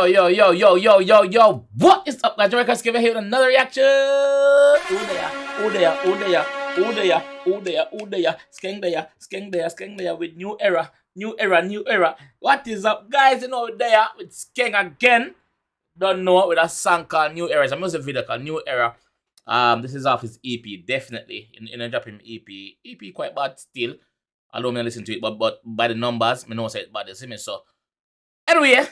Yo. What is up, guys? JAMAICA'S here with another reaction. Ooh there. Skeng there with new era. What is up, guys? You know, there with Skeng again. Don't know, with a song called New Era. It's a music video called New Era. This is off his EP, definitely. In a dropping EP. EP quite bad still. I don't listen to it, but by the numbers, I know it's bad. You see me? So anyway,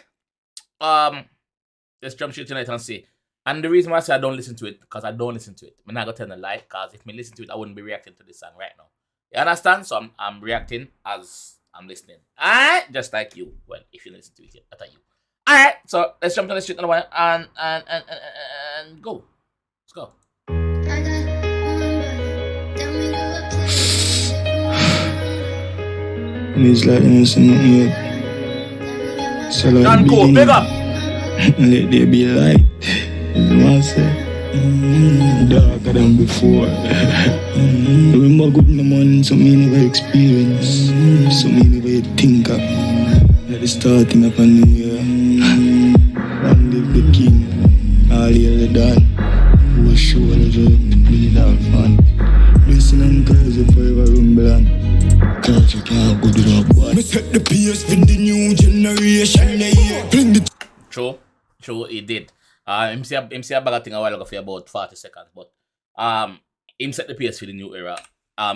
let's jump straight tonight and see. And the reason why I say I don't listen to it, because I don't listen to it. I'm not gonna tell a lie, because if I listen to it, I wouldn't be reacting to this song right now. You understand? So I'm reacting as I'm listening. Alright? Just like you. Well, if you listen to it, that's you. Alright, so let's jump to the street and go. Let's go. And it's like innocent yet. So like John Cole, big up. Let there be light. Is what I say. Darker than before. Remember good in the morning, so me never experience. So me never think of. At the starting of a new year. One live the king. All year the dawn. Who show the journey with all fun. Blessing and curse forever rumble on. Cause you can't go to the boy. Me set the pace for the new generation. Bring the True, he did. Him say a bag of thing a while ago for about 40 seconds, but him set the pace for the new era.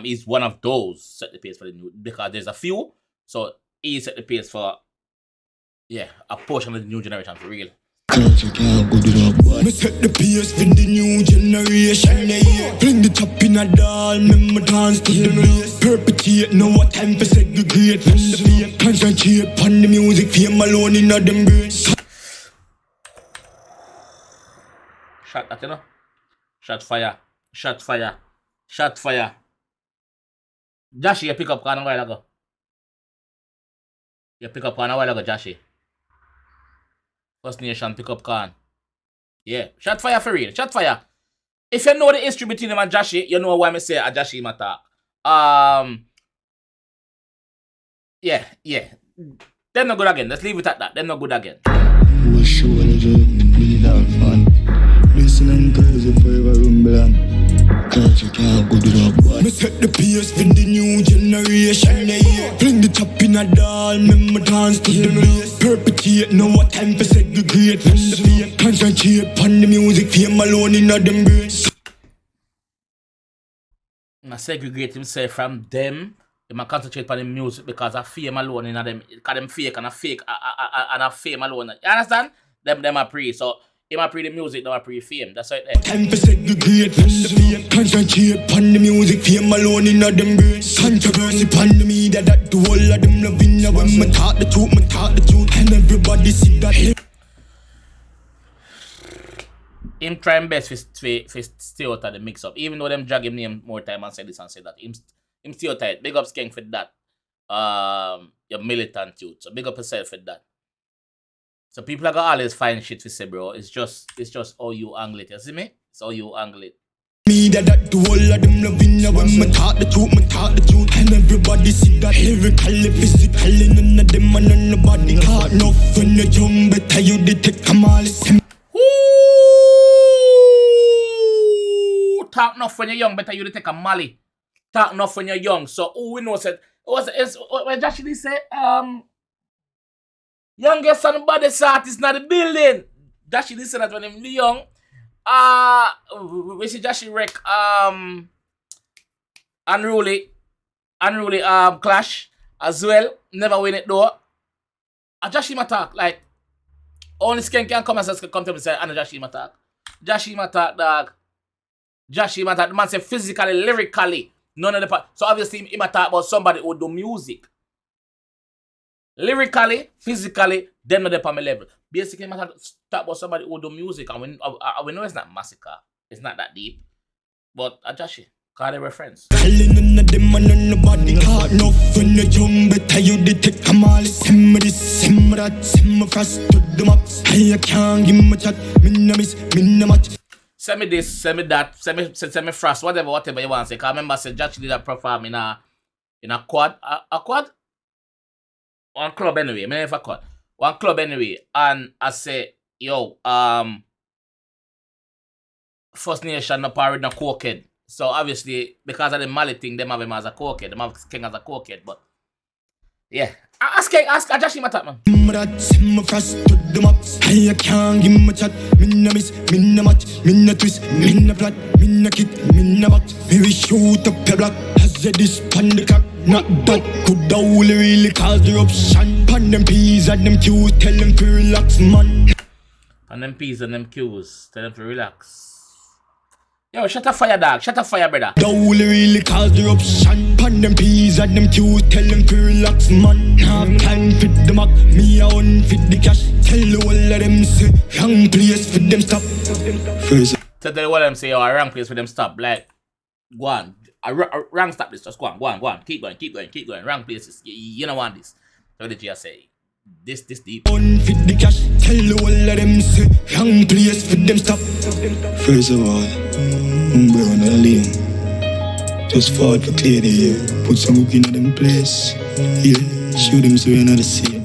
He's one of those set the pace for the new, because there's a few, so he set the pace for a portion of the new generation for real. Cause you can't go to the boy. Me set the pace for the new generation. Bring the top in a doll, remember dance to the bass. Perpetuate, no what time for segregate from the fame. Concentrate on the music, fame alone in a them brains. Shot that, you know? Shot fire. Jashi, you pick up can a while ago. Jashi. First Nation pick up can. Yeah. Shot fire for real. Shot fire. If you know the history between him and Jashi, you know why I say a Jashi him attack. Yeah. Them not good again. Let's leave it at that. Them not good again. Who show the journey with all fun. Blessing and curse forever rumble on. Cause you can't go to the boy. Me set the pace for the new generation. Bring the top in a doll, remember dance to the bass. Perpetuate, no what time for segregate from the fame. Concentrate on the music, fame alone in a them brains. I segregate himself from them. He might concentrate on the music because of fame alone in them. Because them fake and a fame alone. You understand? Them are pre. So he might pre the music, them are pre fame. That's right there. Time for segregate from the fame. Concentrate on the music, fame alone in a them brains. Controversy on the media that the whole of them loving. When me talk the truth, and everybody see that. Him trying best for stay out of the mix up. Even though them drag him name more time and say this and say that. Him stay out of it. Big up Skeng for that. Your militant youth. So big up yourself for that. So people are gonna always find shit to say, bro. It's just how you angle it. You see me? It's how you angle it. Media that the whole of them loving. When me talk the truth, and everybody see that. Lyrically, physically, none of them and none nobody caught enough. When you're young, better you detect come all the Talk enough when you're young, better you take a Mali. Talk enough when you're young. So who we know said when Josh did say youngest son body sat is not the building. Josh did say that when him young. We see Josh wreck unruly clash as well. Never win it though. Josh him attack like only Skeng can come and come to me say and Josh him attack. Josh him attack dog. Josh him attack. The man say physically, lyrically, none of the part. So obviously him attack about somebody who do music. Lyrically, physically, them not on my level. Basically, him attack about somebody who do music, and we know it's not massacre. It's not that deep. But Joshi, cause they were friends. Calling on them and nobody caught enough. When you're young, better you detect come all the same this, same that, same fast to the maps. I can't give me chat, me no miss, me no match. Send me this, send me that, send me frost, whatever you want to say. Cause I remember say Josh did a perform in a quad, a quad? One club anyway, I mean if a quad. one club anyway, and I say, yo, First Nation no parade no cokehead. So obviously, because of the Mali thing, them have him as a cokehead. Them have Skeng as a cokehead, but yeah. Ask Josh him attack, man. Me fast to the max. I can't give me chat. Me no miss, me no match, me no twist, me no flat, me no kick, me no box. Me we shoot up the block. Has this pan the clock? Not that could only really cause the eruption. Pan them P's and them Q's, tell them to relax, man. And them P's and them Q's, tell them to relax. Yo, shut up fire, dog. Shut up fire, brother. Don't really cause the eruption. Pan them P's and them Q's, tell them to relax, man. Have time fit the mark, me a one fit the cash. Tell all of them say, wrong place for them stop. First. Tell all of them say, oh, a wrong place for them stop. Like, go on. A wrong stop this. Just go on. Keep going. Wrong places. You don't want this. So did you say? This deep. One fit the cash. Tell all of them say, wrong place for them stop. First of all, we're on a lane. Just fought for clear the air. Put some hook in them place. Yeah, show them so you're not the same.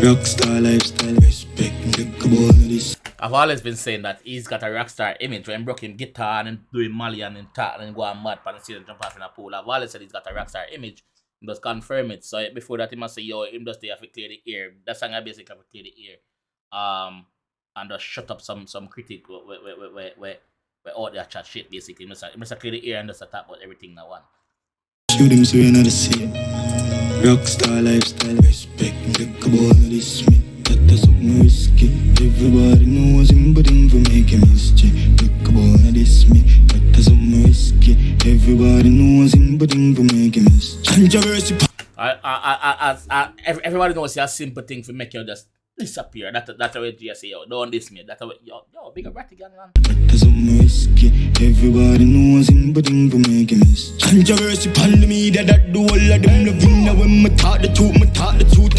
Rockstar lifestyle, respect, think about this. I've always been saying that he's got a rockstar image when broke him guitar and doing Mali and talk and go and mad and see them jump off in a pool. I've always said he's got a rockstar image. He just confirm it. So before that he must say, yo, him just there to clear the air. That song I basically have to clear the air. And just shut up some critic where all their chat shit basically. He must clear the air and just talk about everything that one. Show them so you're not the same. Rockstar lifestyle, respect, think about this me. That's something risky. Everybody knows him, but him for making mischief. Think about this me. That's something risky. Everybody knows him, but him for making mischief. Controversy. Everybody knows it's a simple thing for make you just disappear. That's how you say, yo, don't diss me. That's how yo, big up Ratty gang, man. That's something risky. Everybody knows him, but him for making mischief. Controversy upon the media that do all of them loving. Now when me talk the truth,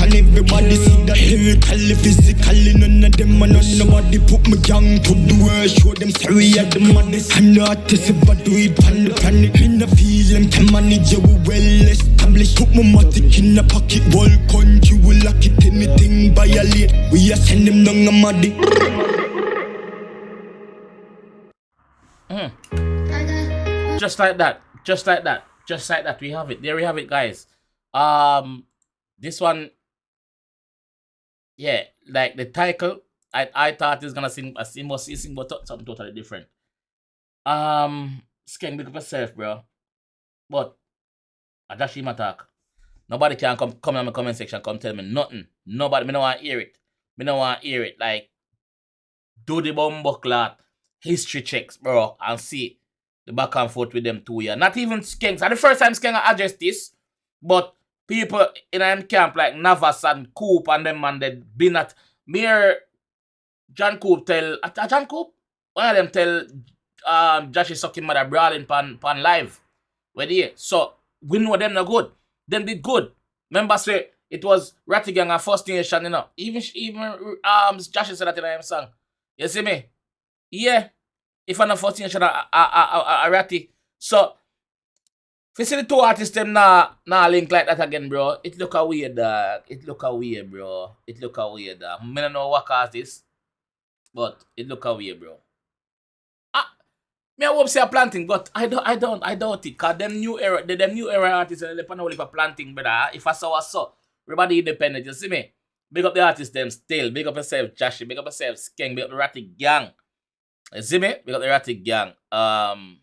and everybody see that lyrically, physically, none of them and nobody put me young to the world, show them sorry at the maddest. I'm the artist, if I do it on the planet, in the feeling, can manage you well established. Put my matic in the pocket, whole country will lock it, anything violate. We are send them down a muddy. Just like that. We have it. There we have it, guys. This one, yeah, like the title, I thought he was gonna sing but something totally different. Skeng, big up yourself, bro. But I just him attack. Nobody can come in my comment section, come tell me nothing. Nobody, me no want to hear it. Like, do the bumbo clot history checks, bro, and see the back and forth with them 2 years. Not even Skeng. So the first time Skeng addressed this, but people in them camp like Navas and Coop and them man, they been at mere John Coop tell John Coop? One of them tell Joshie sucking mother brawling pan live. Where they? So we know them not good. Them did good. Remember say it was Ratty Gang and First Nation, you know. Even Joshie said that in his song. You see me? Yeah. If I'm not 14, I Ratty. So, if you see the two artists, them nah link like that again, bro. It look a weird, dog. Bro. I don't know what caused this, but it look a weird, bro. Me I hope say a planting, but I doubt it. Cause them new era artists, they don't only for planting, brother. If I saw, everybody independent. You see me? Big up the artists, them still. Big up yourself, Joshie. Big up yourself, Skeng. Big up the Ratty Gang. You see me? We got the Ratty Gang. Why?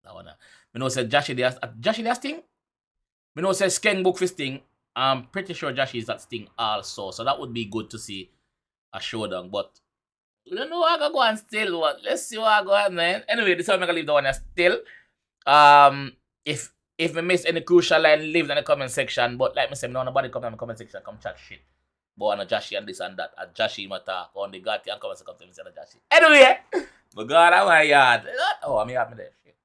That one. Me know say Joshie their Sting. Me know say Skeng book for Sting. I'm pretty sure Joshie is that Sting also. So that would be good to see a showdown. But we don't know what I go on still. But let's see what I go on, man. Anyway, this is how I'm gonna leave the one still. If we miss any crucial line, leave in the comment section. But like I said, nobody come in the comment section, come chat shit. But on a Joshie and this and that. A Joshie matter on the Gatti and comments come to me say Joshie. Anyway, my God, I'm my yard. Oh, I'm here, me there. Shit.